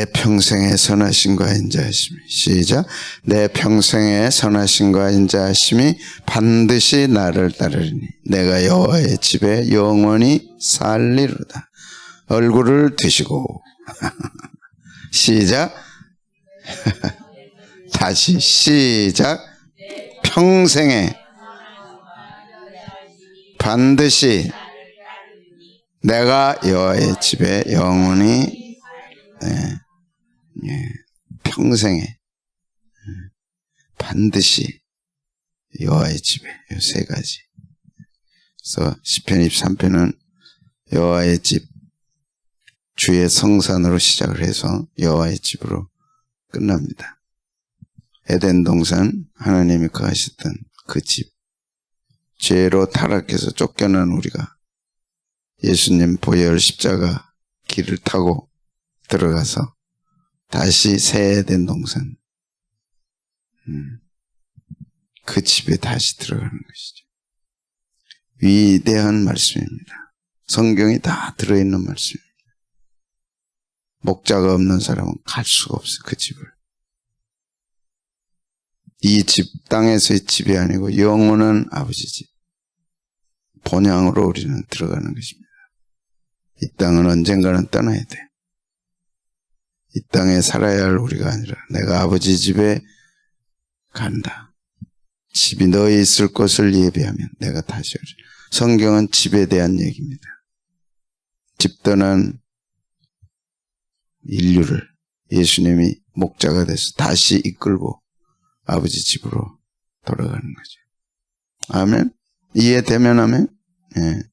내 평생의 선하심과 인자하심이 시작. 내 평생의 선하심과 인자하심이 반드시 나를 따르리니 내가 여호와의 집에 영원히 살리로다. 얼굴을 드시고 시작. 다시 시작. 평생에 반드시 내가 여호와의 집에 영원히 평생에 반드시 여호와의 집에 이 세 가지. 그래서 시편 23편은 여호와의 집 주의 성산으로 시작을 해서 여호와의 집으로 끝납니다. 에덴 동산 하나님이 거하셨던 그 집, 죄로 타락해서 쫓겨난 우리가 예수님 보혈 십자가 길을 타고 들어가서 다시 새 에덴 동산, 그 집에 다시 들어가는 것이죠. 위대한 말씀입니다. 성경이 다 들어있는 말씀입니다. 목자가 없는 사람은 갈 수가 없어요. 그 집을. 이 집, 땅에서의 집이 아니고 영원한 아버지 집, 본향으로 우리는 들어가는 것입니다. 이 땅은 언젠가는 떠나야 돼. 이 땅에 살아야 할 우리가 아니라 내가 아버지 집에 간다. 집이 너희 있을 곳을 예비하면 내가 다시 오리라. 성경은 집에 대한 얘기입니다. 집 떠난 인류를 예수님이 목자가 돼서 다시 이끌고 아버지 집으로 돌아가는 거죠. 아멘. 이해되면 아멘. 예.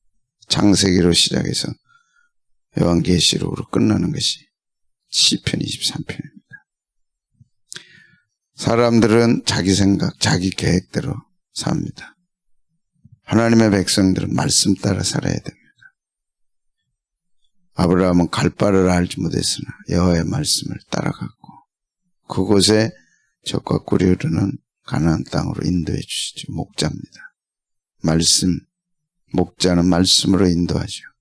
창세기로 시작해서 요한계시록으로 끝나는 것이 시편 23편입니다. 사람들은 자기 생각, 자기 계획대로 삽니다. 하나님의 백성들은 말씀 따라 살아야 됩니다. 아브라함은 갈 바를 알지 못했으나 여호와의 말씀을 따라갔고 그곳에 젖과 꿀이 흐르는 가나안 땅으로 인도해 주시죠. 목자입니다. 말씀, 목자는 말씀으로 인도하죠.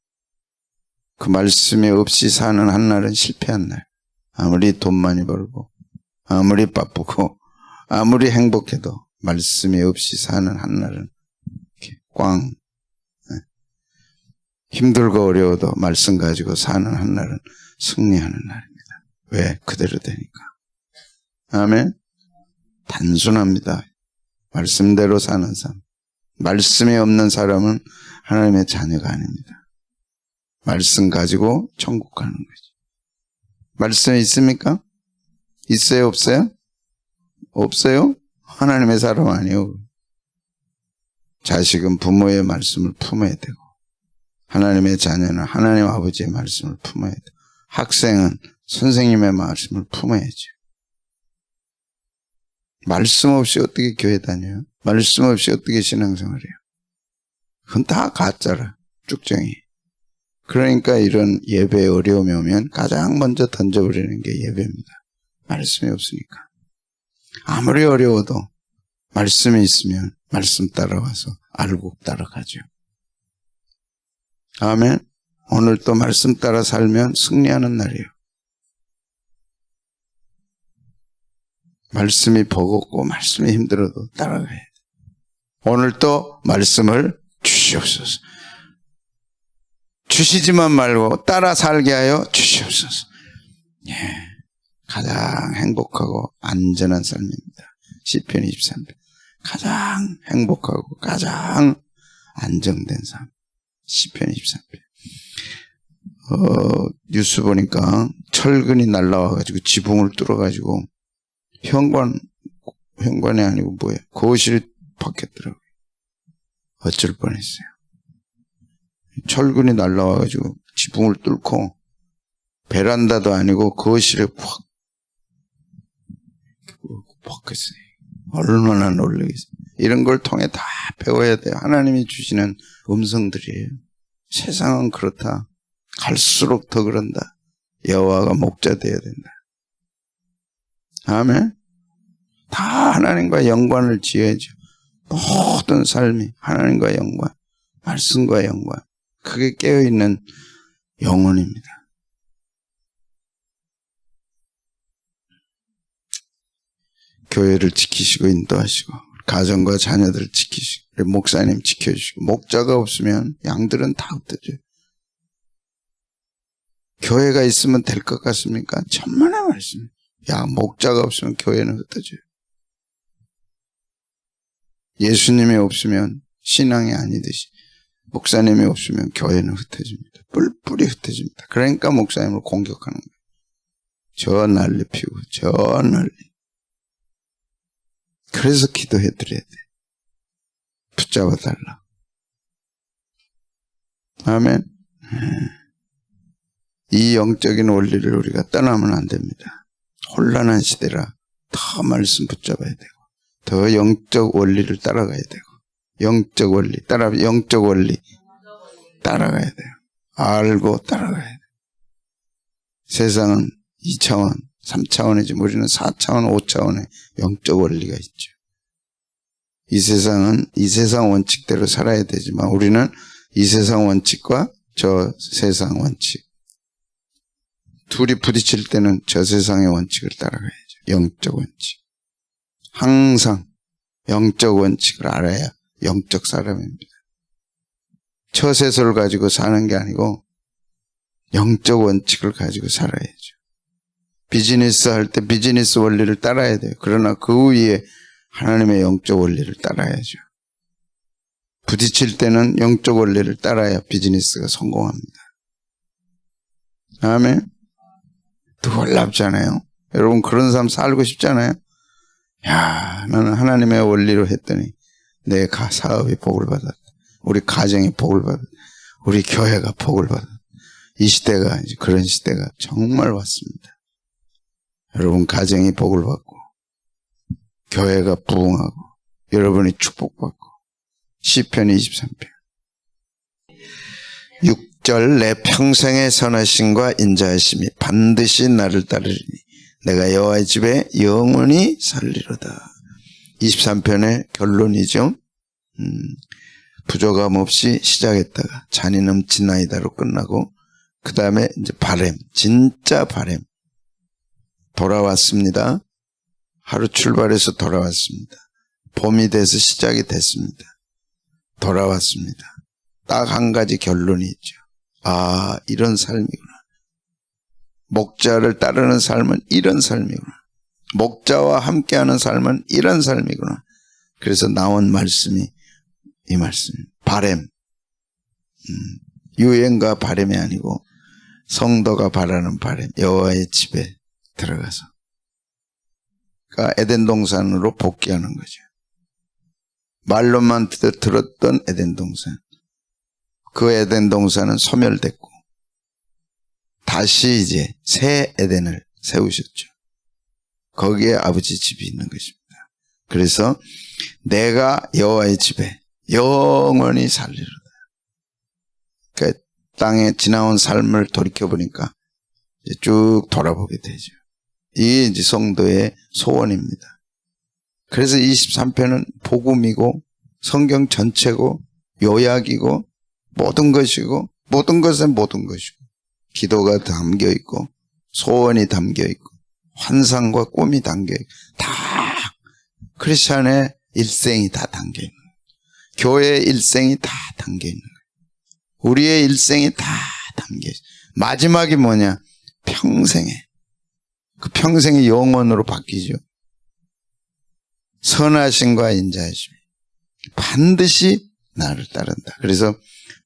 그 말씀이 없이 사는 한 날은 실패한 날. 아무리 돈 많이 벌고 아무리 바쁘고 아무리 행복해도 말씀이 없이 사는 한 날은 이렇게 꽝. 힘들고 어려워도 말씀 가지고 사는 한 날은 승리하는 날입니다. 왜? 그대로 되니까. 아멘. 단순합니다. 말씀대로 사는 삶. 말씀이 없는 사람은 하나님의 자녀가 아닙니다. 말씀 가지고 천국 가는 거죠. 말씀이 있습니까? 있어요? 없어요? 없어요? 하나님의 사람 아니에요. 자식은 부모의 말씀을 품어야 되고 하나님의 자녀는 하나님 아버지의 말씀을 품어야 되고 학생은 선생님의 말씀을 품어야죠. 말씀 없이 어떻게 교회 다녀요? 말씀 없이 어떻게 신앙생활해요? 그건 다 가짜라. 쭉정이. 그러니까 이런 예배에 어려움이 오면 가장 먼저 던져버리는 게 예배입니다. 말씀이 없으니까. 아무리 어려워도 말씀이 있으면 말씀 따라와서 알고 따라가죠. 아멘. 오늘 또 말씀 따라 살면 승리하는 날이에요. 말씀이 버겁고 말씀이 힘들어도 따라가야 돼. 오늘 또 말씀을 주시옵소서. 주시지만 말고 따라 살게 하여 주시옵소서. 예, 가장 행복하고 안전한 삶입니다. 시편 23편. 가장 행복하고 가장 안정된 삶. 시편 23편. 뉴스 보니까 철근이 날라와가지고 지붕을 뚫어가지고 현관이 아니고 뭐예요? 거실이 바뀌었더라고요. 어쩔 뻔했어요. 철근이 날라와가지고 지붕을 뚫고 베란다도 아니고 거실에 확 바뀌었어요. 얼마나 놀라겠어요. 이런 걸 통해 다 배워야 돼요. 하나님이 주시는 음성들이에요. 세상은 그렇다. 갈수록 더 그런다. 여호와가 목자 되어야 된다. 아멘. 다 하나님과 연관을 지어야죠. 모든 삶이 하나님과 연관, 말씀과 연관. 그게 깨어있는 영혼입니다. 교회를 지키시고 인도하시고 가정과 자녀들을 지키시고 목사님 지켜주시고 목자가 없으면 양들은 다 흩어져요. 교회가 있으면 될 것 같습니까? 천만의 말씀. 야, 목자가 없으면 교회는 흩어져요. 예수님이 없으면 신앙이 아니듯이 목사님이 없으면 교회는 흩어집니다. 뿔뿔이 흩어집니다. 그러니까 목사님을 공격하는 거예요. 저 난리 피우고 저 난리. 그래서 기도해 드려야 돼. 붙잡아 달라. 아멘. 이 영적인 원리를 우리가 떠나면 안 됩니다. 혼란한 시대라 더 말씀 붙잡아야 되고 더 영적 원리를 따라가야 되고 영적 원리 따라가야 돼요. 알고 따라가야 돼요. 세상은 2차원, 3차원이지 우리는 4차원, 5차원의 영적 원리가 있죠. 이 세상은 이 세상 원칙대로 살아야 되지만 우리는 이 세상 원칙과 저 세상 원칙 둘이 부딪힐 때는 저 세상의 원칙을 따라가야죠. 영적 원칙. 항상 영적 원칙을 알아야 영적 사람입니다. 처세소를 가지고 사는 게 아니고 영적 원칙을 가지고 살아야죠. 비즈니스 할 때 비즈니스 원리를 따라야 돼요. 그러나 그 위에 하나님의 영적 원리를 따라야죠. 부딪힐 때는 영적 원리를 따라야 비즈니스가 성공합니다. 아멘. 놀랍잖아요. 여러분 그런 삶 살고 싶잖아요. 야, 나는 하나님의 원리로 했더니 내 사업이 복을 받았다. 우리 가정이 복을 받았다. 우리 교회가 복을 받았다. 이 시대가 이제 그런 시대가 정말 왔습니다. 여러분 가정이 복을 받고 교회가 부흥하고 여러분이 축복받고 시편 23편 6절 내 평생의 선하심과 인자하심이 반드시 나를 따르리니 내가 여호와의 집에 영원히 살리로다. 23편의 결론이죠. 부족함 없이 시작했다가 잔이 넘치나이다로 끝나고 그 다음에 이제 바램, 진짜 바램. 돌아왔습니다. 하루 출발해서 돌아왔습니다. 봄이 돼서 시작이 됐습니다. 돌아왔습니다. 딱 한 가지 결론이 있죠. 아, 이런 삶이구나. 목자를 따르는 삶은 이런 삶이구나. 목자와 함께하는 삶은 이런 삶이구나. 그래서 나온 말씀이 이 말씀. 바램. 유행과 바램이 아니고 성도가 바라는 바램. 여호와의 집에 들어가서. 그러니까 에덴 동산으로 복귀하는 거죠. 말로만 들었던 에덴 동산. 그 에덴 동산은 소멸됐고 다시 이제 새 에덴을 세우셨죠. 거기에 아버지 집이 있는 것입니다. 그래서 내가 여호와의 집에 영원히 살리로다. 그러니까 땅에 지나온 삶을 돌이켜보니까 이제 쭉 돌아보게 되죠. 이게 이제 성도의 소원입니다. 그래서 23편은 복음이고 성경 전체고 요약이고 모든 것이고 모든 것은 모든 것이고 기도가 담겨있고 소원이 담겨있고 환상과 꿈이 담겨있고 다 크리스찬의 일생이 다 담겨있는 거예요. 교회의 일생이 다 담겨있는 거예요. 우리의 일생이 다 담겨있어요. 마지막이 뭐냐? 평생에. 그 평생이 영원으로 바뀌죠. 선하심과 인자하심이 반드시 나를 따른다. 그래서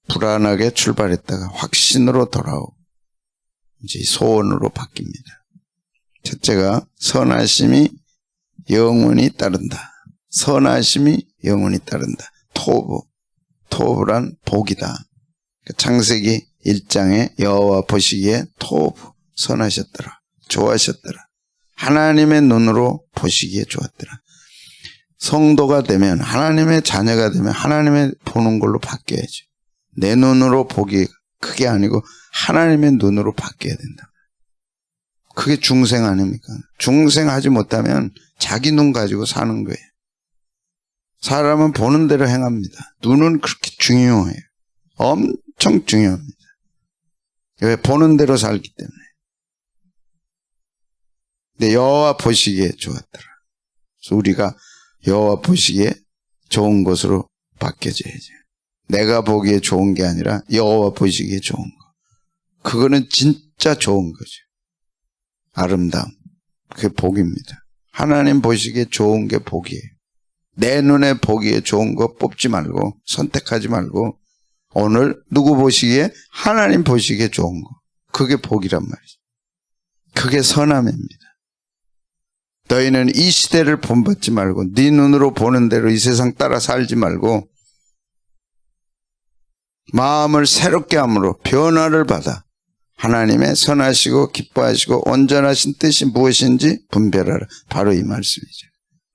불안하게 출발했다가 확신으로 돌아오고 이제 소원으로 바뀝니다. 첫째가 선하심이 영원히 따른다. 선하심이 영원히 따른다. 토브란 복이다. 창세기 1장에 여호와 보시기에 토브 선하셨더라. 좋아하셨더라. 하나님의 눈으로 보시기에 좋았더라. 성도가 되면 하나님의 자녀가 되면 하나님의 보는 걸로 바뀌어야죠. 내 눈으로 보기 그게 아니고 하나님의 눈으로 바뀌어야 된다. 그게 중생 아닙니까? 중생하지 못하면 자기 눈 가지고 사는 거예요. 사람은 보는 대로 행합니다. 눈은 그렇게 중요해요. 엄청 중요합니다. 왜? 보는 대로 살기 때문에. 근데 여호와 보시기에 좋았더라. 그래서 우리가 여호와 보시기에 좋은 것으로 바뀌어져야죠. 내가 보기에 좋은 게 아니라 여호와 보시기에 좋은 거. 그거는 진짜 좋은 거죠. 아름다움. 그게 복입니다. 하나님 보시기에 좋은 게 복이에요. 내 눈에 보기에 좋은 거 뽑지 말고 선택하지 말고 오늘 누구 보시기에 하나님 보시기에 좋은 거. 그게 복이란 말이죠. 그게 선함입니다. 너희는 이 시대를 본받지 말고 네 눈으로 보는 대로 이 세상 따라 살지 말고 마음을 새롭게 함으로 변화를 받아 하나님의 선하시고 기뻐하시고 온전하신 뜻이 무엇인지 분별하라. 바로 이 말씀이죠.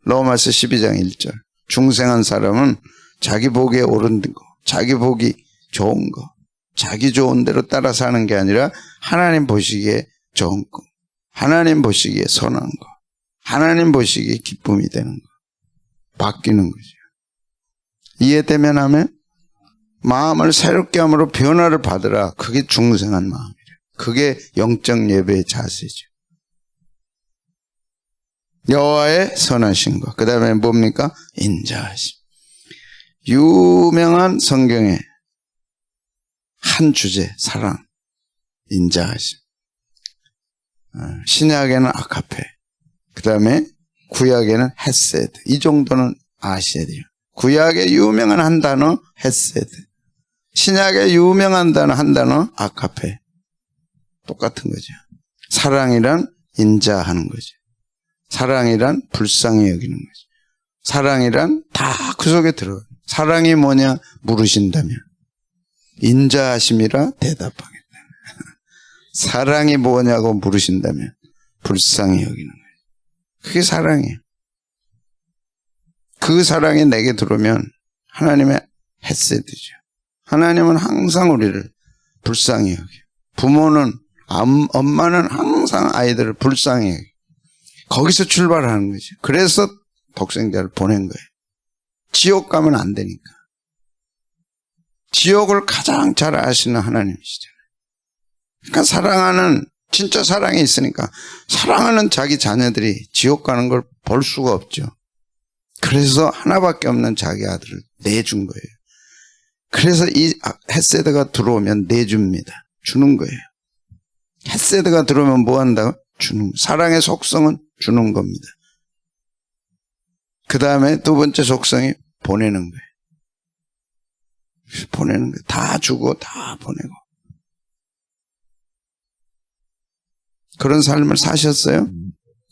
로마서 12장 1절. 중생한 사람은 자기 보기에 옳은 거, 자기 보기 좋은 거, 자기 좋은 대로 따라 사는 게 아니라 하나님 보시기에 좋은 거, 하나님 보시기에 선한 거, 하나님 보시기에 기쁨이 되는 거. 바뀌는 거죠. 이해되면 하면 마음을 새롭게 함으로 변화를 받으라. 그게 중생한 마음이래요. 그게 영적 예배의 자세죠. 여호와의 선하신 것. 그 다음에 뭡니까? 인자하심. 유명한 성경의 한 주제, 사랑, 인자하심. 신약에는 아가페. 그 다음에 구약에는 헤세드. 이 정도는 아셔야 돼요. 구약의 유명한 한 단어 헤세드. 신약의 유명한 단어 한 단어 아가페. 똑같은 거죠. 사랑이란 인자하는 거죠. 사랑이란 불쌍히 여기는 거죠. 사랑이란 다 그 속에 들어가요. 사랑이 뭐냐 물으신다면 인자하심이라 대답하겠다. 사랑이 뭐냐고 물으신다면 불쌍히 여기는 거예요. 그게 사랑이에요. 그 사랑이 내게 들어오면 하나님의 헤세드죠. 하나님은 항상 우리를 불쌍히 여겨요. 부모는 엄마는 항상 아이들을 불쌍히 여겨요. 거기서 출발하는 거죠. 그래서 독생자를 보낸 거예요. 지옥 가면 안 되니까. 지옥을 가장 잘 아시는 하나님이시잖아요. 그러니까 사랑하는 진짜 사랑이 있으니까 사랑하는 자기 자녀들이 지옥 가는 걸 볼 수가 없죠. 그래서 하나밖에 없는 자기 아들을 내준 거예요. 그래서 이 헤세드가 들어오면 내줍니다. 주는 거예요. 헤세드가 들어오면 뭐 한다고? 주는. 사랑의 속성은 주는 겁니다. 그 다음에 두 번째 속성이 보내는 거예요. 보내는 거예요. 다 주고 다 보내고. 그런 삶을 사셨어요?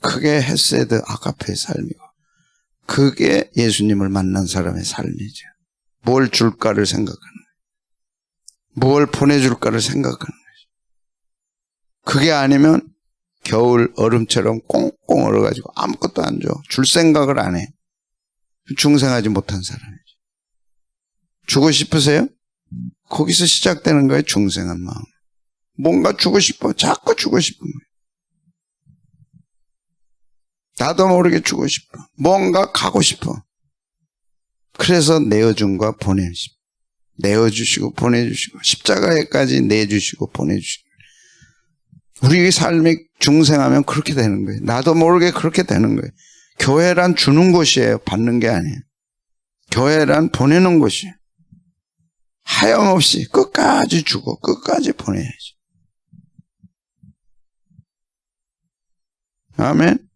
그게 헤세드 아가페의 삶이고 그게 예수님을 만난 사람의 삶이죠. 뭘 줄까를 생각하는 거예요. 뭘 보내줄까를 생각하는 거죠. 그게 아니면 겨울 얼음처럼 꽁꽁 얼어가지고 아무것도 안 줘. 줄 생각을 안 해. 중생하지 못한 사람이죠. 주고 싶으세요? 거기서 시작되는 거예요. 중생한 마음. 뭔가 주고 싶어. 자꾸 주고 싶은 거예요. 나도 모르게 주고 싶어. 뭔가 가고 싶어. 그래서 내어준과 보내주시고 내어주시고 보내주시고 십자가에까지 내주시고 보내주시고 우리 삶이 중생하면 그렇게 되는 거예요. 나도 모르게 그렇게 되는 거예요. 교회란 주는 곳이에요. 받는 게 아니에요. 교회란 보내는 곳이에요. 하염없이 끝까지 주고 끝까지 보내야지. 아멘.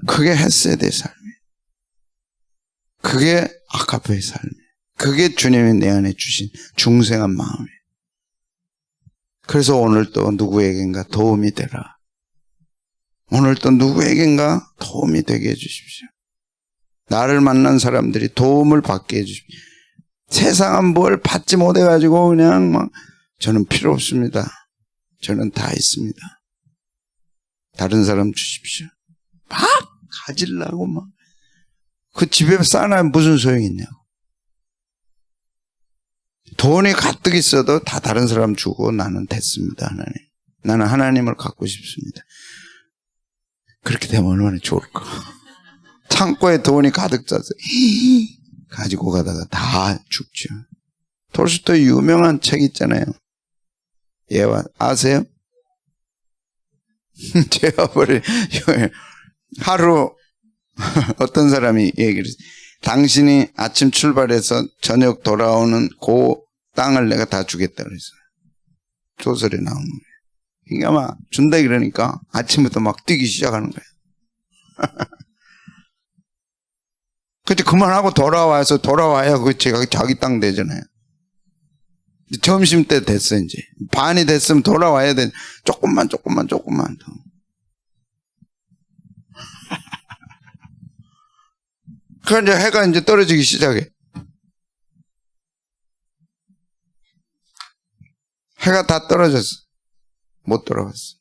그게 헤세드의 삶이에요. 그게 아가페의 삶이에요. 그게 주님이 내 안에 주신 중생한 마음이에요. 그래서 오늘 또 누구에겐가 도움이 되라. 오늘 또 누구에겐가 도움이 되게 해주십시오. 나를 만난 사람들이 도움을 받게 해주십시오. 세상은 뭘 받지 못해가지고 그냥 막 저는 필요 없습니다. 저는 다 있습니다. 다른 사람 주십시오. 막 가지려고 막. 그 집에 쌓아놔면 무슨 소용이 있냐고. 돈이 가득 있어도 다 다른 사람 주고 나는 됐습니다. 하나님. 나는 하나님을 갖고 싶습니다. 그렇게 되면 얼마나 좋을까. 창고에 돈이 가득 차서 가지고 가다가 다 죽죠. 톨스토이 유명한 책 있잖아요. 예와 아세요? 제 아버지 하루 어떤 사람이 얘기를 했어요. 당신이 아침 출발해서 저녁 돌아오는 그 땅을 내가 다 주겠다 그랬어요. 소설에 나오는 거예요. 이게 아마 준다 그러니까 아침부터 막 뛰기 시작하는 거예요. 그때 그만하고 돌아와야 그 제가 자기 땅 되잖아요. 점심 때 됐어 이제. 반이 됐으면 돌아와야 돼. 조금만 더. 그러니까 이제 해가 이제 떨어지기 시작해. 해가 다 떨어졌어. 못 돌아왔어.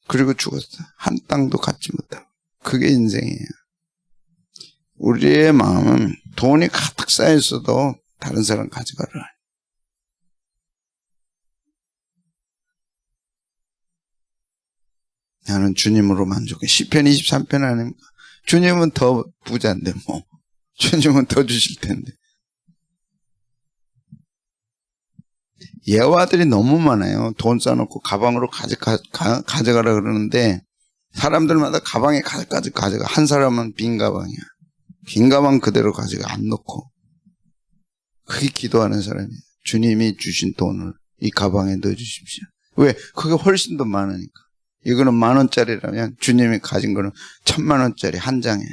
그리고 죽었어. 한 땅도 갖지 못하고. 그게 인생이에요. 우리의 마음은 돈이 가득 쌓여있어도 다른 사람 가져가라. 나는 주님으로 만족해. 시편 23편 아닙니까? 주님은 더 부자인데 뭐. 주님은 더 주실 텐데. 예화들이 너무 많아요. 돈 쌓아놓고 가방으로 가져가라 그러는데 사람들마다 가방에 가져가. 한 사람은 빈 가방이야. 빈 가방 그대로 가져가 안 넣고. 그게 기도하는 사람이에요. 주님이 주신 돈을 이 가방에 넣어주십시오. 왜? 그게 훨씬 더 많으니까. 이거는 10,000원짜리라면 주님이 가진 거는 10,000,000원짜리 한 장에.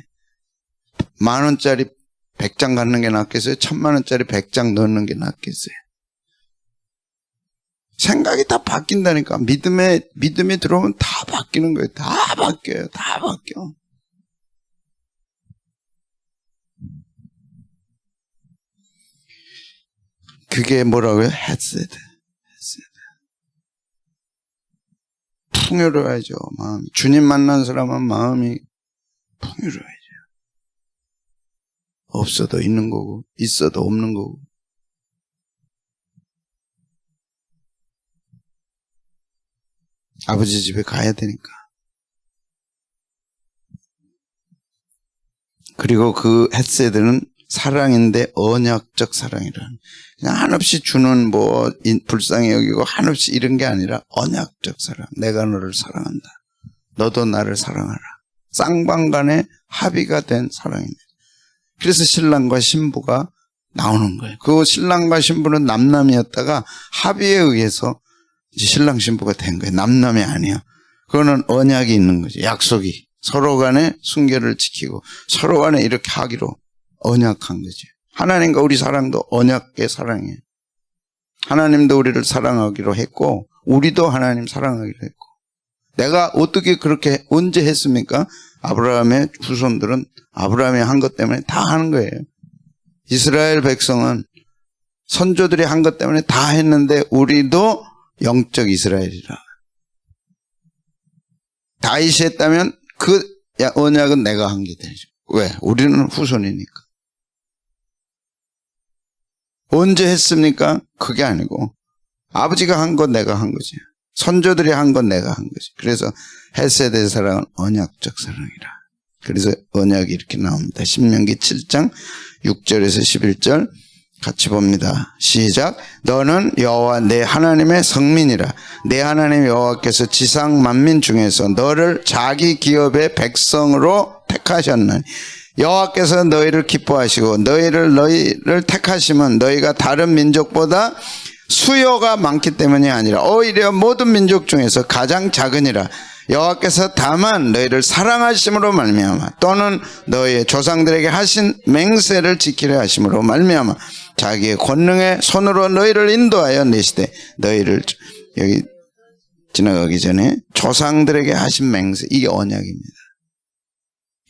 10,000원짜리 100장 갖는 게 낫겠어요? 10,000,000원짜리 100장 넣는 게 낫겠어요? 생각이 다 바뀐다니까. 믿음이 들어오면 다 바뀌는 거예요. 다 바뀌어요. 다 바뀌어. 그게 뭐라고요? 헤세드. 풍요로워야죠. 마음이. 주님 만난 사람은 마음이 풍요로워야죠. 없어도 있는 거고 있어도 없는 거고. 아버지 집에 가야 되니까. 그리고 그 헤세드는 사랑인데 언약적 사랑이라는. 그냥 한없이 주는 뭐 불쌍히 여기고 한없이 이런 게 아니라 언약적 사랑. 내가 너를 사랑한다. 너도 나를 사랑하라. 쌍방간에 합의가 된 사랑입니다. 그래서 신랑과 신부가 나오는 거예요. 그 신랑과 신부는 남남이었다가 합의에 의해서 이제 신랑 신부가 된 거예요. 남남이 아니야. 그거는 언약이 있는 거죠. 약속이. 서로 간에 순결을 지키고 서로 간에 이렇게 하기로 언약한 거죠. 하나님과 우리 사랑도 언약의 사랑이에요. 하나님도 우리를 사랑하기로 했고 우리도 하나님 사랑하기로 했고. 내가 어떻게 그렇게 언제 했습니까? 아브라함의 후손들은 아브라함이 한 것 때문에 다 하는 거예요. 이스라엘 백성은 선조들이 한 것 때문에 다 했는데 우리도 영적 이스라엘이라. 다윗이 했다면 그 언약은 내가 한 게 되죠. 왜? 우리는 후손이니까. 언제 했습니까? 그게 아니고 아버지가 한 건 내가 한 거지. 선조들이 한 건 내가 한 거지. 그래서 헤세드의 사랑은 언약적 사랑이라. 그래서 언약이 이렇게 나옵니다. 신명기 7장 6절에서 11절 같이 봅니다. 시작. 너는 여호와 내 하나님의 성민이라. 내 하나님 여호와께서 지상 만민 중에서 너를 자기 기업의 백성으로 택하셨나니 여호와께서 너희를 기뻐하시고 너희를 택하시면 너희가 다른 민족보다 수요가 많기 때문이 아니라 오히려 모든 민족 중에서 가장 작으니라. 여호와께서 다만 너희를 사랑하심으로 말미암아 또는 너희의 조상들에게 하신 맹세를 지키려 하심으로 말미암아 자기의 권능의 손으로 너희를 인도하여 내시되 너희를 여기 지나가기 전에 조상들에게 하신 맹세, 이게 언약입니다.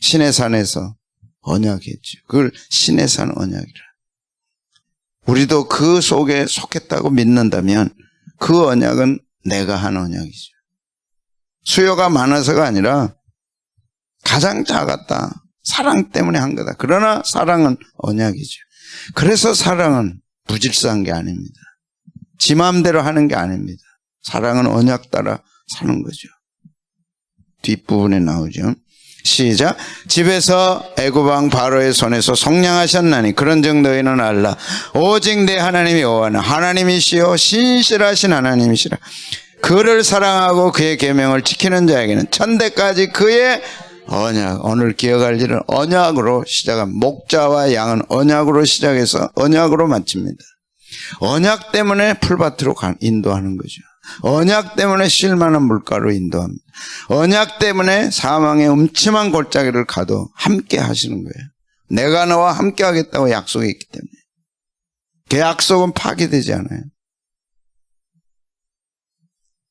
신의 산에서 언약했죠. 그걸 신의 산 언약이라. 우리도 그 속에 속했다고 믿는다면 그 언약은 내가 한 언약이죠. 수요가 많아서가 아니라 가장 작았다. 사랑 때문에 한 거다. 그러나 사랑은 언약이죠. 그래서 사랑은 무질서한 게 아닙니다. 지 마음대로 하는 게 아닙니다. 사랑은 언약 따라 사는 거죠. 뒷부분에 나오죠. 시작. 집에서 애굽 왕 바로의 손에서 속량하셨나니 그런즉 너희는 알라. 오직 내 하나님 여호와는 하나님이시요 신실하신 하나님이시라. 그를 사랑하고 그의 계명을 지키는 자에게는 천대까지 그의 언약. 오늘 기억할 일은 언약으로 시작합니다. 목자와 양은 언약으로 시작해서 언약으로 마칩니다. 언약 때문에 풀밭으로 인도하는 거죠. 언약 때문에 쉴 만한 물가로 인도합니다. 언약 때문에 사망의 음침한 골짜기를 가도 함께 하시는 거예요. 내가 너와 함께 하겠다고 약속했기 때문에. 그 약속은 파기되지 않아요.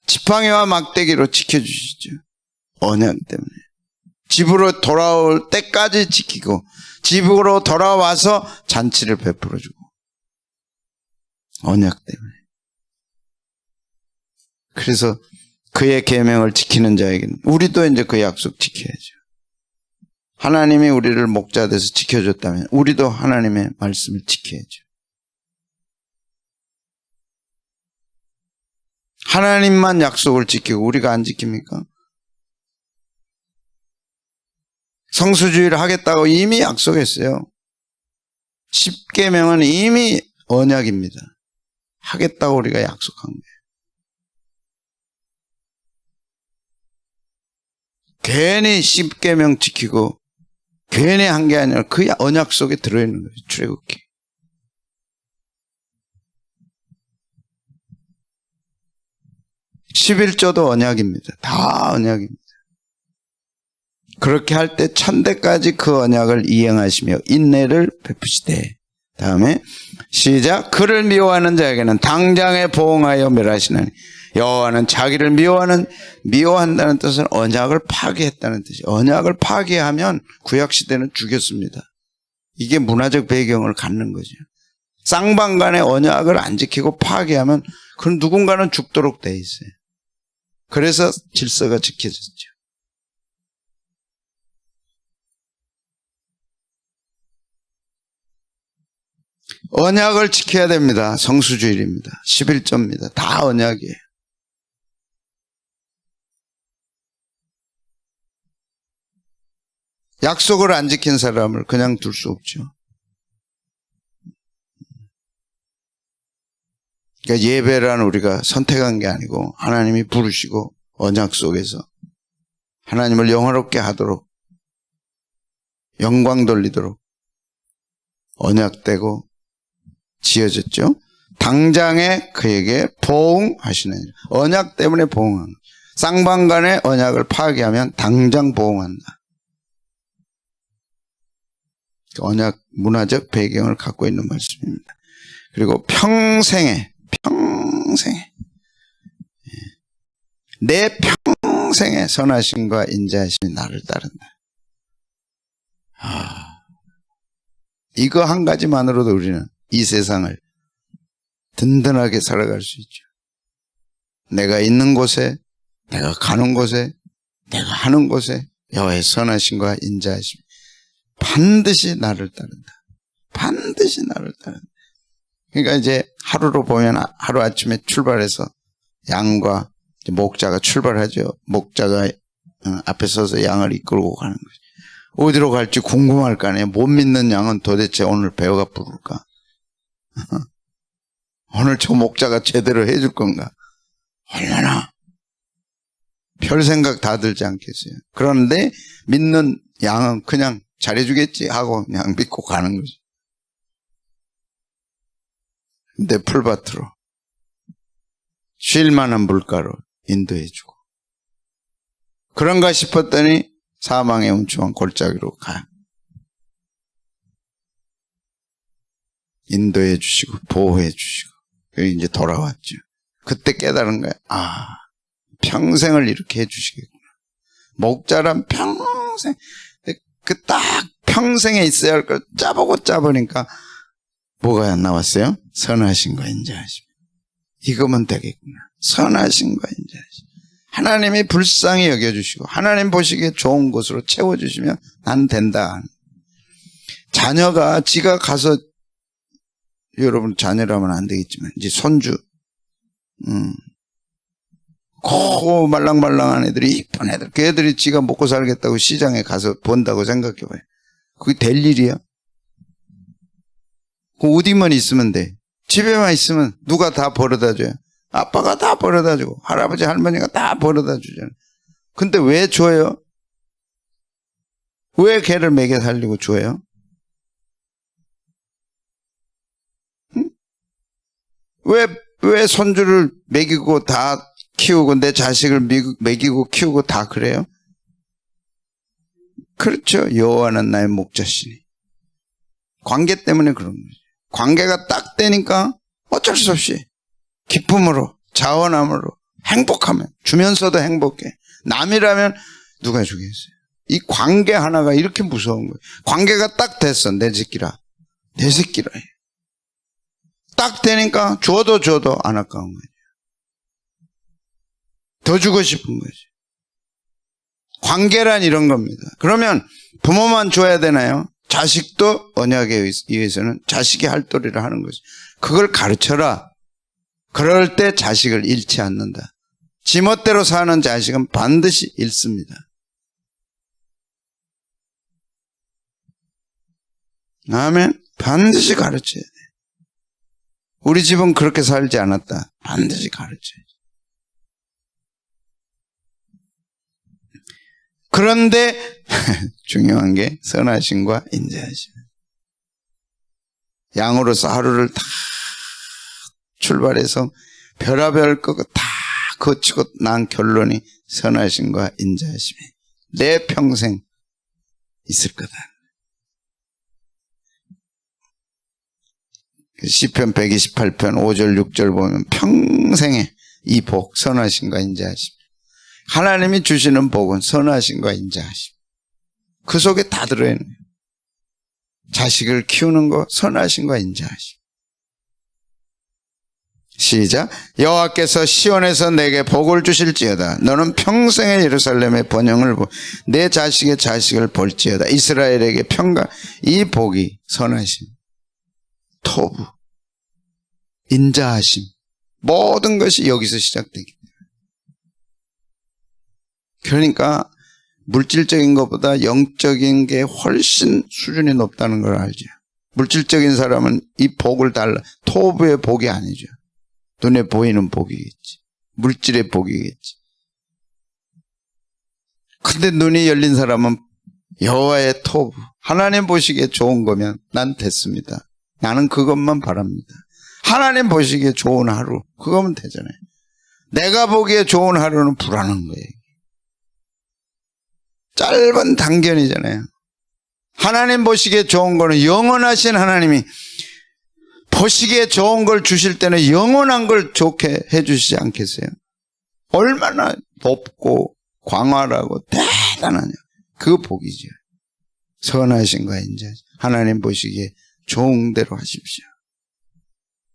지팡이와 막대기로 지켜주시죠. 언약 때문에. 집으로 돌아올 때까지 지키고 집으로 돌아와서 잔치를 베풀어주고. 언약 때문에. 그래서 그의 계명을 지키는 자에게는 우리도 이제 그 약속 지켜야죠. 하나님이 우리를 목자 돼서 지켜줬다면 우리도 하나님의 말씀을 지켜야죠. 하나님만 약속을 지키고 우리가 안 지킵니까? 성수주의를 하겠다고 이미 약속했어요. 10계명은 이미 언약입니다. 하겠다고 우리가 약속한 거예요. 괜히 10계명 지키고 괜히 한 게 아니라 그 언약 속에 들어있는 거예요. 출애굽기. (11조도) 언약입니다. 다 언약입니다. 그렇게 할 때 천대까지 그 언약을 이행하시며 인내를 베푸시되. 다음에 시작. 그를 미워하는 자에게는 당장에 보응하여 멸하시나니 여호와는 자기를 미워한다는 뜻은 언약을 파괴했다는 뜻이에요. 언약을 파괴하면 구약시대는 죽였습니다. 이게 문화적 배경을 갖는 거죠. 쌍방간의 언약을 안 지키고 파괴하면 그건 누군가는 죽도록 돼 있어요. 그래서 질서가 지켜졌죠. 언약을 지켜야 됩니다. 성수주일입니다. 11조입니다. 다 언약이에요. 약속을 안 지킨 사람을 그냥 둘 수 없죠. 그러니까 예배란 우리가 선택한 게 아니고 하나님이 부르시고 언약 속에서 하나님을 영화롭게 하도록 영광 돌리도록 언약되고 지어졌죠. 당장에 그에게 보응하시는 언약 때문에 보응하는 거예요. 쌍방간의 언약을 파괴하면 당장 보응한다. 언약 문화적 배경을 갖고 있는 말씀입니다. 그리고 내 평생의 선하심과 인자하심이 나를 따른다. 이거 한 가지만으로도 우리는 이 세상을 든든하게 살아갈 수 있죠. 내가 있는 곳에, 내가 가는 곳에, 내가 하는 곳에 여호와의 선하심과 인자하심이 반드시 나를 따른다. 반드시 나를 따른다. 그러니까 이제 하루로 보면 하루아침에 출발해서 양과 목자가 출발하죠. 목자가 앞에 서서 양을 이끌고 가는 거죠. 어디로 갈지 궁금할 거 아니에요. 못 믿는 양은 도대체 오늘 배가 부를까? 오늘 저 목자가 제대로 해줄 건가? 얼마나 별 생각 다 들지 않겠어요. 그런데 믿는 양은 그냥 잘해주겠지 하고 그냥 믿고 가는 거지. 내 풀밭으로 쉴 만한 물가로 인도해주고. 그런가 싶었더니 사망의 음침한 골짜기로 가. 인도해 주시고 보호해 주시고 여기 이제 돌아왔죠. 그때 깨달은 거야. 평생을 이렇게 해 주시겠구나. 목자란 평생 그 딱 평생에 있어야 할 걸 짜보니까 뭐가 나왔어요? 선하심과 인자하심. 이거면 되겠구나. 선하심과 인자하심. 하나님이 불쌍히 여겨주시고 하나님 보시기에 좋은 곳으로 채워주시면 난 된다. 자녀가 지가 가서 여러분 자녀라면 안 되겠지만 이제 손주 고 말랑말랑한 애들이 이쁜 애들 그 애들이 지가 먹고 살겠다고 시장에 가서 본다고 생각해봐요. 그게 될 일이야? 그 어디만 있으면 돼. 집에만 있으면 누가 다 벌어다줘요. 아빠가 다 벌어다주고 할아버지 할머니가 다 벌어다주잖아요. 근데 왜 줘요? 왜 개를 먹여 살리고 줘요? 응? 왜 손주를 먹이고 다 키우고 내 자식을 먹이고 키우고 다 그래요? 그렇죠. 여호와는 나의 목자시니. 관계 때문에 그런 거죠. 관계가 딱 되니까 어쩔 수 없이 기쁨으로 자원함으로 행복하면 주면서도 행복해. 남이라면 누가 주겠어요? 이 관계 하나가 이렇게 무서운 거예요. 관계가 딱 됐어. 내 새끼라. 내 새끼라. 딱 되니까 줘도 안 아까운 거예요. 더 주고 싶은 거죠. 관계란 이런 겁니다. 그러면 부모만 줘야 되나요? 자식도 언약에 의해서는 자식이 할 도리를 하는 거죠. 그걸 가르쳐라. 그럴 때 자식을 잃지 않는다. 지멋대로 사는 자식은 반드시 잃습니다. 아멘. 반드시 가르쳐야 돼. 우리 집은 그렇게 살지 않았다. 반드시 가르쳐야지. 그런데 중요한 게 선하심과 인자하심. 양으로서 하루를 다 출발해서 별의별 거 다 거치고 난 결론이 선하심과 인자하심이 내 평생 있을 거다. 시편 128편 5절 6절 보면 평생에 이 복 선하심과 인자하심. 하나님이 주시는 복은 선하심과 인자하심. 그 속에 다 들어있는 거예요. 자식을 키우는 거 선하심과 인자하심. 시작. 여호와께서 시온에서 내게 복을 주실지어다. 너는 평생의 예루살렘의 번영을 내 자식의 자식을 볼지어다. 이스라엘에게 평강. 이 복이 선하심, 토부, 인자하심, 모든 것이 여기서 시작되기 때문에. 그러니까 물질적인 것보다 영적인 게 훨씬 수준이 높다는 걸 알죠. 물질적인 사람은 이 복을 달라. 토부의 복이 아니죠. 눈에 보이는 복이겠지. 물질의 복이겠지. 근데 눈이 열린 사람은 여호와의 토부, 하나님 보시기에 좋은 거면 난 됐습니다. 나는 그것만 바랍니다. 하나님 보시기에 좋은 하루, 그거면 되잖아요. 내가 보기에 좋은 하루는 불안한 거예요. 짧은 단견이잖아요. 하나님 보시기에 좋은 거는 영원하신 하나님이 보시기에 좋은 걸 주실 때는 영원한 걸 좋게 해주시지 않겠어요? 얼마나 높고 광활하고 대단하냐. 그 복이죠. 선하신과 인자. 하나님 보시기에 좋은 대로 하십시오.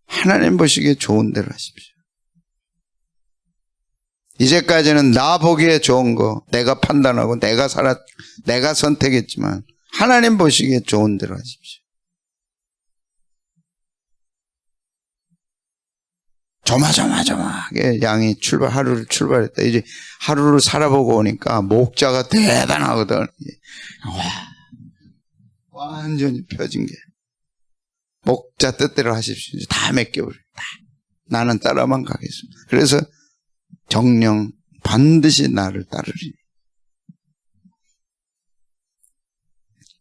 하나님 보시기에 좋은 대로 하십시오. 이제까지는 나 보기에 좋은 거 내가 판단하고 내가 선택했지만 하나님 보시기에 좋은 대로 하십시오. 조마조마하게 양이 하루를 출발했다. 이제 하루를 살아보고 오니까 목자가 대단하거든. 와, 완전히 펴진 게. 목자 뜻대로 하십시오. 이제 다 맡겨버려. 나는 따라만 가겠습니다. 그래서 정령 반드시 나를 따르리니.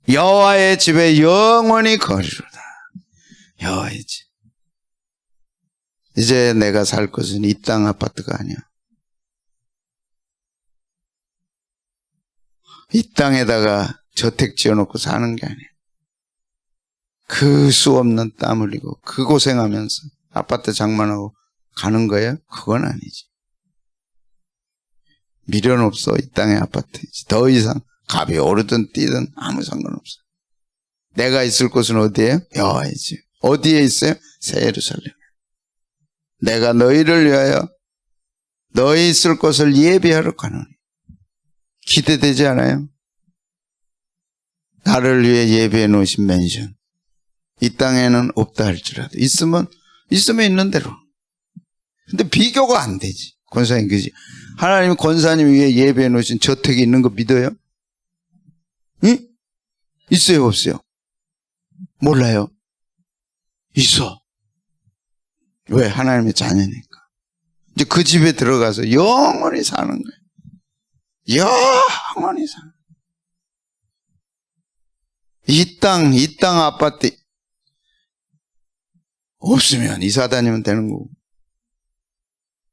여호와의 집에 영원히 거리로다. 여호와의 집. 이제 내가 살 것은 이 땅 아파트가 아니야. 이 땅에다가 저택 지어놓고 사는 게 아니야. 그 수 없는 땀 흘리고 그 고생하면서 아파트 장만하고 가는 거야? 그건 아니지. 미련 없어. 이 땅의 아파트이지. 더 이상 값이 오르든 뛰든 아무 상관없어. 내가 있을 곳은 어디예요? 여호와의 집. 어디에 있어요? 새 예루살렘. 내가 너희를 위하여 너희 있을 곳을 예비하러 가노니. 기대되지 않아요? 나를 위해 예비해 놓으신 맨션. 이 땅에는 없다 할지라도 있으면 있는 대로. 근데 비교가 안 되지. 권사님 그지? 하나님이 권사님 위해 예배해 놓으신 저택이 있는 거 믿어요? 응? 있어요 없어요? 몰라요? 있어. 왜? 하나님의 자녀니까. 이제 그 집에 들어가서 영원히 사는 거예요. 영원히 사는 거예요. 이 땅 아파트 없으면 이사 다니면 되는 거고.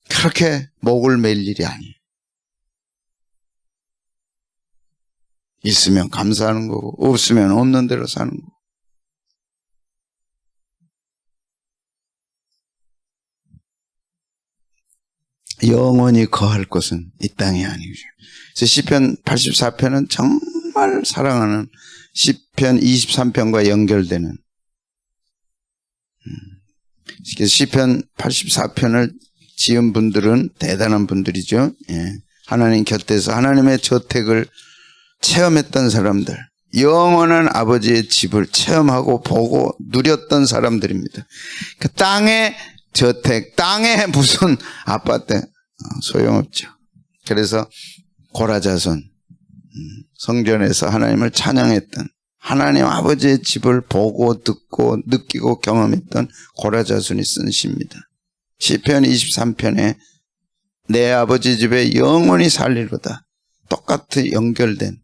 그렇게 목을 맬 일이 아니에요. 있으면 감사하는 거고 없으면 없는 대로 사는 거고. 영원히 거할 곳은 이 땅이 아니죠. 그래서 시편 84편은 정말 사랑하는 시편 23편과 연결되는, 시편 84편을 지은 분들은 대단한 분들이죠. 예. 하나님 곁에서 하나님의 저택을 체험했던 사람들, 영원한 아버지의 집을 체험하고 보고 누렸던 사람들입니다. 그 땅의 저택, 땅에 무슨 아파트, 소용없죠. 그래서 고라자손, 성전에서 하나님을 찬양했던, 하나님 아버지의 집을 보고 듣고 느끼고 경험했던 고라자손이 쓴 시입니다. 시편 23편에 내 아버지 집에 영원히 살리로다, 똑같이 연결된.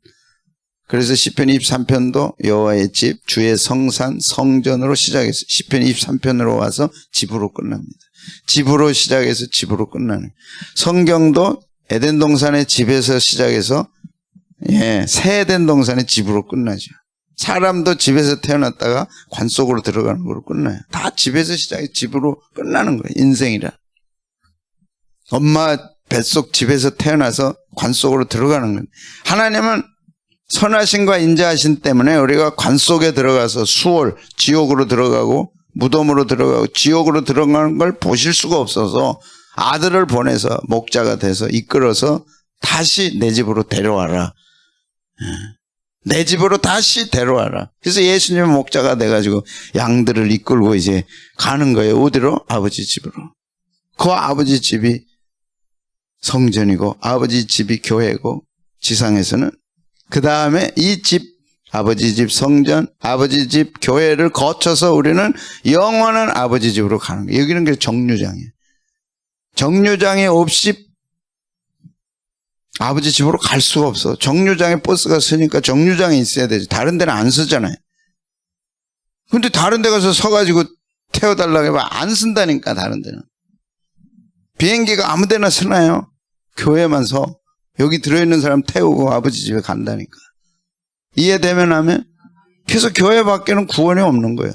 그래서 시편 23편도 여호와의 집, 주의 성산, 성전으로 시작해서 시편 23편으로 와서 집으로 끝납니다. 집으로 시작해서 집으로 끝나는. 성경도 에덴 동산의 집에서 시작해서 새 에덴 동산의 집으로 끝나죠. 사람도 집에서 태어났다가 관 속으로 들어가는 걸로 끝나요. 다 집에서 시작해 집으로 끝나는 거예요. 인생이라. 엄마 뱃속 집에서 태어나서 관 속으로 들어가는 거예요. 하나님은 선하심과 인자하심 때문에 우리가 관 속에 들어가서 수월, 지옥으로 들어가고 무덤으로 들어가고 지옥으로 들어가는 걸 보실 수가 없어서 아들을 보내서 목자가 돼서 이끌어서 다시 내 집으로 데려와라. 내 집으로 다시 데려와라. 그래서 예수님은 목자가 돼가지고 양들을 이끌고 이제 가는 거예요. 어디로? 아버지 집으로. 그 아버지 집이 성전이고 아버지 집이 교회고, 지상에서는 그 다음에 이 집, 아버지 집 성전, 아버지 집 교회를 거쳐서 우리는 영원한 아버지 집으로 가는 거예요. 여기는 그 정류장이에요. 정류장이 없이 아버지 집으로 갈 수가 없어. 정류장에 버스가 서니까 정류장에 있어야 되지. 다른 데는 안 서잖아요. 근데 다른 데 가서 서가지고 태워달라고 하면 안 쓴다니까. 다른 데는 비행기가 아무 데나 서나요? 교회만 서. 여기 들어있는 사람 태우고 아버지 집에 간다니까. 이해되면 하면. 그래서 교회 밖에는 구원이 없는 거예요.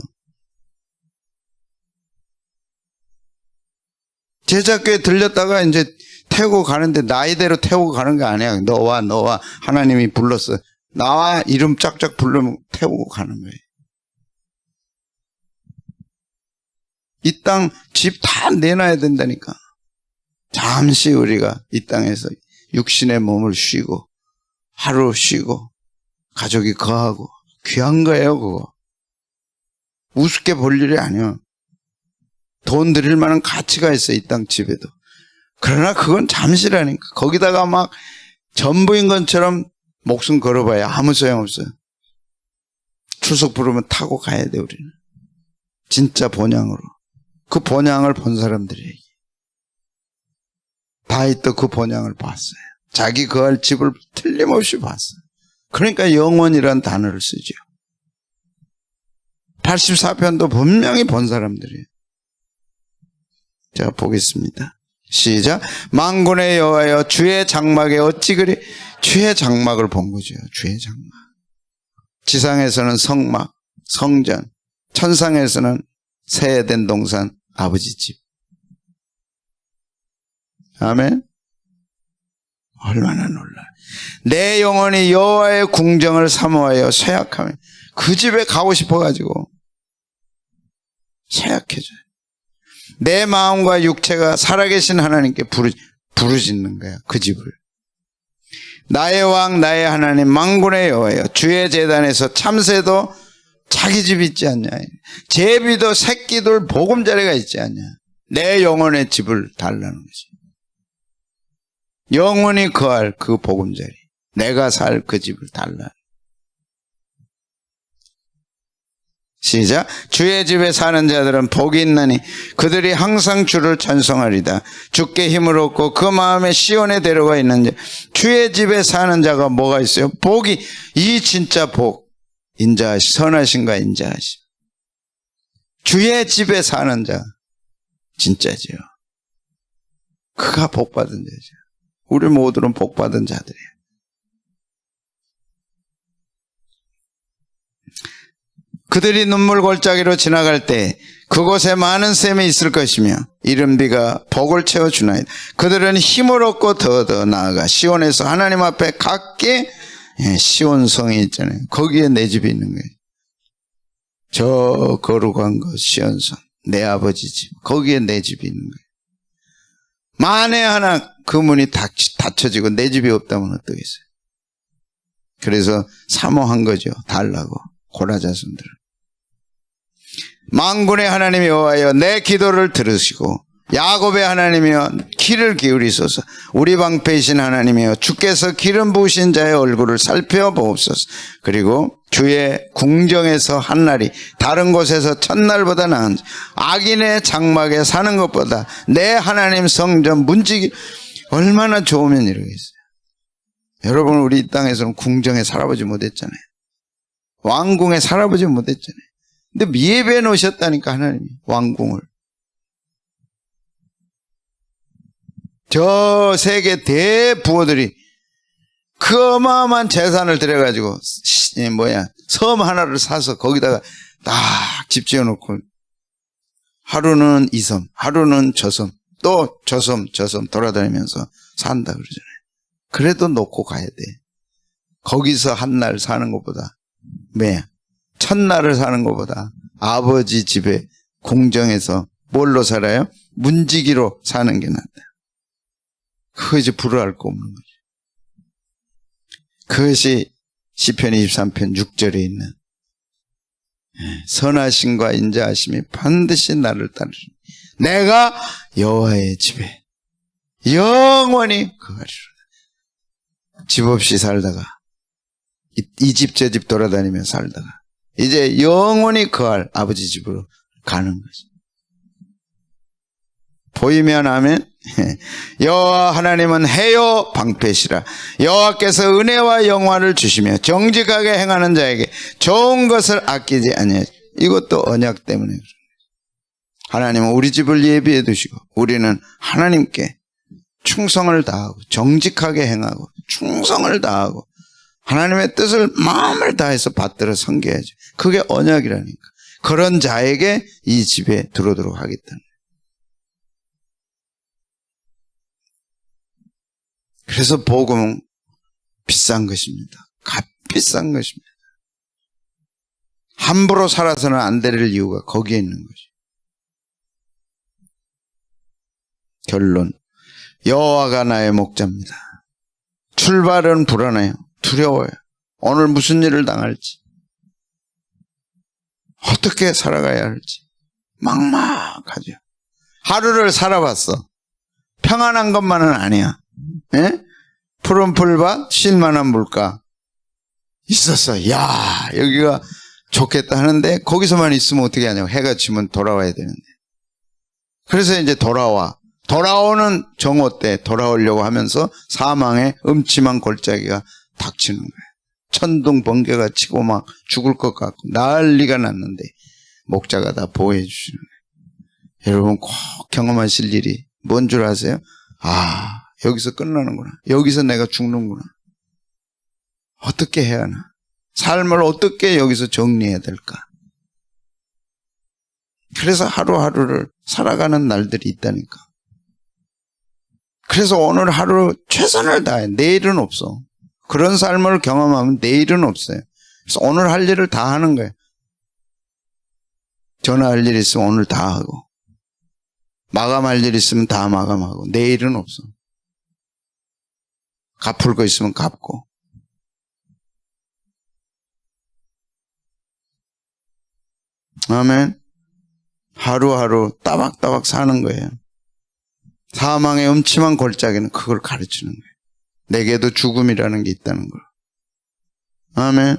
제자교회 들렸다가 이제 태우고 가는데 나이대로 태우고 가는 게 아니야. 너와 하나님이 불렀어. 나와 이름 짝짝 부르면 태우고 가는 거예요. 이 땅 집 다 내놔야 된다니까. 잠시 우리가 이 땅에서 육신의 몸을 쉬고 하루 쉬고 가족이 거하고 귀한 거예요. 그거 우습게 볼 일이 아니야. 돈 들일 만한 가치가 있어, 이 땅 집에도. 그러나 그건 잠시라니까. 거기다가 막 전부인 것처럼 목숨 걸어봐야 아무 소용없어요. 추석 부르면 타고 가야 돼. 우리는 진짜 본향으로. 그 본향을 본 사람들이에요. 다윗도 그 본향을 봤어요. 자기 거할 집을 틀림없이 봤어요. 그러니까 영원이란 단어를 쓰죠. 84편도 분명히 본 사람들이에요. 제가 보겠습니다. 시작. 만군의 여호와여, 주의 장막에 어찌 그리. 주의 장막을 본 거죠. 주의 장막. 지상에서는 성막, 성전, 천상에서는 새 에덴 동산, 아버지 집. 아멘. 얼마나 놀라. 내 영혼이 여호와의 궁정을 사모하여 쇠약하며. 그 집에 가고 싶어가지고 쇠약해져요. 내 마음과 육체가 살아계신 하나님께 부르짖는 거야. 그 집을. 나의 왕 나의 하나님 만군의 여호와여, 주의 제단에서 참새도 자기 집 있지 않냐. 제비도 새끼들 보금자리가 있지 않냐. 내 영혼의 집을 달라는 거지. 영원히 거할 그 보금자리, 내가 살 그 집을 달라. 시작. 주의 집에 사는 자들은 복이 있나니 그들이 항상 주를 찬송하리다. 주께 힘을 얻고 그 마음에 시온에 데려가 있는 자. 주의 집에 사는 자가 뭐가 있어요? 복이. 이 진짜 복. 선하심과 인자하심. 주의 집에 사는 자, 진짜지요. 그가 복받은 자죠. 우리 모두는 복받은 자들이에요. 그들이 눈물 골짜기로 지나갈 때 그곳에 많은 샘이 있을 것이며 이른 비가 복을 채워주나이다. 그들은 힘을 얻고 더 나아가 시온에서 하나님 앞에 각기 시온성이 있잖아요. 거기에 내 집이 있는 거예요. 저 거룩한 것 시온성, 내 아버지 집, 거기에 내 집이 있는 거예요. 만에 하나 그 문이 닫혀지고 내 집이 없다면 어떠겠어요? 그래서 사모한 거죠. 달라고. 고라 자손들은. 만군의 하나님 여호와여, 내 기도를 들으시고 야곱의 하나님이여 귀를 기울이소서. 우리 방패이신 하나님이여, 주께서 기름 부으신 자의 얼굴을 살펴보옵소서. 그리고 주의 궁정에서 한 날이 다른 곳에서 첫날보다 나은, 악인의 장막에 사는 것보다 내 하나님 성전 문지기 얼마나 좋으면 이러겠어요. 여러분, 우리 이 땅에서는 궁정에 살아보지 못했잖아요. 왕궁에 살아보지 못했잖아요. 근데 예배해 놓으셨다니까, 하나님이 왕궁을. 저 세계 대부호들이 그 어마어마한 재산을 들여가지고 섬 하나를 사서 거기다가 딱 집 지어놓고 하루는 이 섬, 하루는 저 섬, 또 저 섬 돌아다니면서 산다 그러잖아요. 그래도 놓고 가야 돼. 거기서 한 날 사는 것보다, 첫날을 사는 것보다 아버지 집에 궁정에서 뭘로 살아요? 문지기로 사는 게 낫다. 그거 이제 불허할 거 없는 거죠. 그것이 시편 23편 6절에 있는 선하심과 인자하심이 반드시 나를 따르리니 내가 여호와의 집에 영원히 거하리로다. 집 없이 살다가 이 집 저 집 돌아다니며 살다가 이제 영원히 거할 아버지 집으로 가는 거지. 보이면 아멘. 여호와 하나님은 해요 방패시라. 여호와께서 은혜와 영화를 주시며 정직하게 행하는 자에게 좋은 것을 아끼지 아니하시. 이것도 언약 때문에 그런 거예요. 하나님은 우리 집을 예비해 두시고 우리는 하나님께 충성을 다하고 정직하게 행하고 충성을 다하고 하나님의 뜻을 마음을 다해서 받들어 섬겨야죠. 그게 언약이라니까. 그런 자에게 이 집에 들어오도록 하겠다는 거예요. 그래서 복음은 비싼 것입니다. 값비싼 것입니다. 함부로 살아서는 안 될 이유가 거기에 있는 거죠. 결론, 여호와가 나의 목자입니다. 출발은 불안해요. 두려워요. 오늘 무슨 일을 당할지, 어떻게 살아가야 할지 막막하죠. 하루를 살아봤어. 평안한 것만은 아니야. 푸른 풀밭, 쉴만한 물가 있었어. 야, 여기가 좋겠다 하는데 거기서만 있으면 어떻게 하냐고. 해가 지면 돌아와야 되는데. 그래서 이제 돌아오는 정오 때 돌아오려고 하면서 사망의 음침한 골짜기가 닥치는 거예요. 천둥 번개가 치고 막 죽을 것 같고 난리가 났는데 목자가 다 보호해 주시는 거예요. 여러분 꼭 경험하실 일이 뭔 줄 아세요? 아, 여기서 끝나는구나. 여기서 내가 죽는구나. 어떻게 해야 하나? 삶을 어떻게 여기서 정리해야 될까? 그래서 하루하루를 살아가는 날들이 있다니까. 그래서 오늘 하루 최선을 다해. 내일은 없어. 그런 삶을 경험하면 내일은 없어요. 그래서 오늘 할 일을 다 하는 거예요. 전화할 일 있으면 오늘 다 하고, 마감할 일 있으면 다 마감하고, 내일은 없어. 갚을 거 있으면 갚고. 아멘. 하루하루 따박따박 사는 거예요. 사망의 음침한 골짜기는 그걸 가르치는 거예요. 내게도 죽음이라는 게 있다는 걸. 아멘.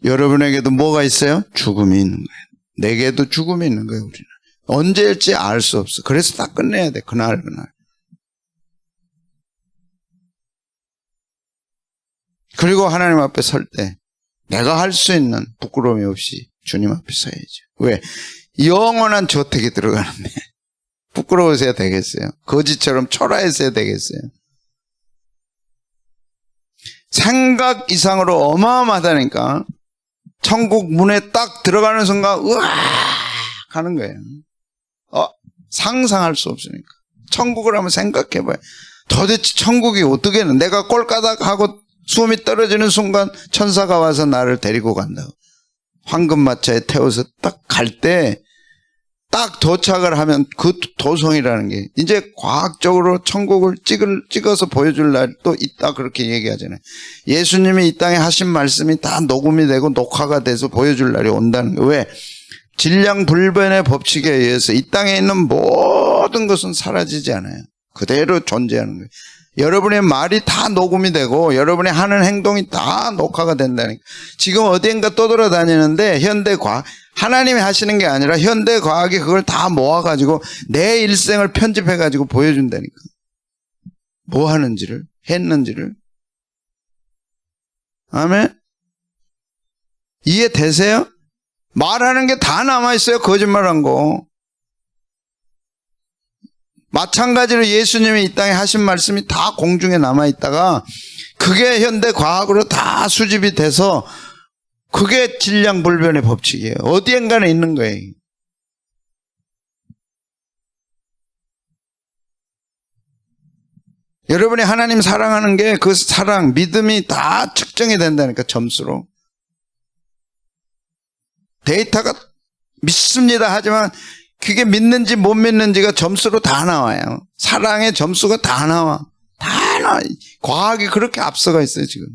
여러분에게도 뭐가 있어요? 죽음이 있는 거예요. 내게도 죽음이 있는 거예요. 우리는 언제일지 알 수 없어. 그래서 다 끝내야 돼. 그날. 그리고 하나님 앞에 설 때 내가 할 수 있는 부끄러움이 없이 주님 앞에 서야죠. 왜? 영원한 저택에 들어가는데 부끄러워서야 되겠어요? 거지처럼 초라해서야 되겠어요? 생각 이상으로 어마어마하다니까. 천국 문에 딱 들어가는 순간 으악 하는 거예요. 상상할 수 없으니까. 천국을 한번 생각해봐요. 도대체 천국이 어떻게 는 내가 꼴까닥하고 숨이 떨어지는 순간 천사가 와서 나를 데리고 간다고. 황금마차에 태워서 딱 갈 때 딱 도착을 하면 그 도성이라는 게 이제 과학적으로 천국을 찍어서 보여줄 날이 또 있다 그렇게 얘기하잖아요. 예수님이 이 땅에 하신 말씀이 다 녹음이 되고 녹화가 돼서 보여줄 날이 온다는 거예요. 왜? 질량불변의 법칙에 의해서 이 땅에 있는 모든 것은 사라지지 않아요. 그대로 존재하는 거예요. 여러분의 말이 다 녹음이 되고 여러분이 하는 행동이 다 녹화가 된다니까. 지금 어디인가 떠돌아다니는데 현대과학, 하나님이 하시는 게 아니라 현대과학이 그걸 다 모아가지고 내 일생을 편집해가지고 보여준다니까. 뭐 하는지를, 했는지를. 아멘? 이해되세요? 말하는 게 다 남아있어요. 거짓말한 거. 마찬가지로 예수님이 이 땅에 하신 말씀이 다 공중에 남아있다가 그게 현대과학으로 다 수집이 돼서 그게 질량불변의 법칙이에요. 어디엔가는 있는 거예요. 여러분이 하나님 사랑하는 게 그 사랑, 믿음이 다 측정이 된다니까, 점수로. 데이터가 믿습니다 하지만 그게 믿는지 못 믿는지가 점수로 다 나와요. 사랑의 점수가 다 나와. 다 나와. 과학이 그렇게 앞서가 있어요, 지금.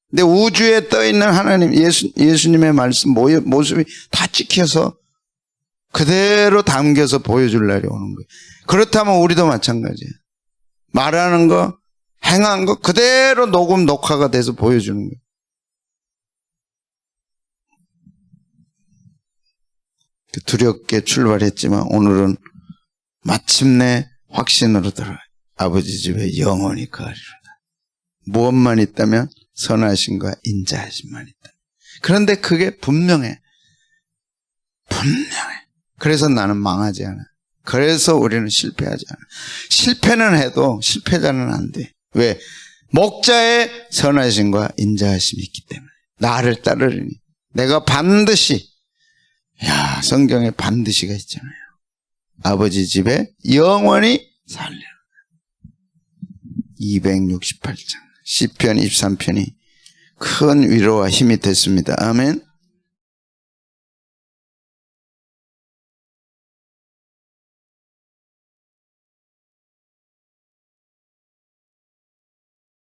근데 우주에 떠있는 하나님, 예수님의 말씀, 모습이 다 찍혀서 그대로 담겨서 보여줄 날이 오는 거예요. 그렇다면 우리도 마찬가지예요. 말하는 거, 행한 거 그대로 녹음, 녹화가 돼서 보여주는 거예요. 두렵게 출발했지만 오늘은 마침내 확신으로 들어요. 아버지 집에 영원히 거하리로다. 무엇만 있다면 선하심과 인자하심만 있다. 그런데 그게 분명해. 그래서 나는 망하지 않아. 그래서 우리는 실패하지 않아. 실패는 해도 실패자는 안 돼. 왜? 목자의 선하심과 인자하심이 있기 때문에. 나를 따르리니 내가 반드시, 성경에 반드시가 있잖아요. 아버지 집에 영원히 살리라. 268장 시편 23편이 큰 위로와 힘이 됐습니다. 아멘.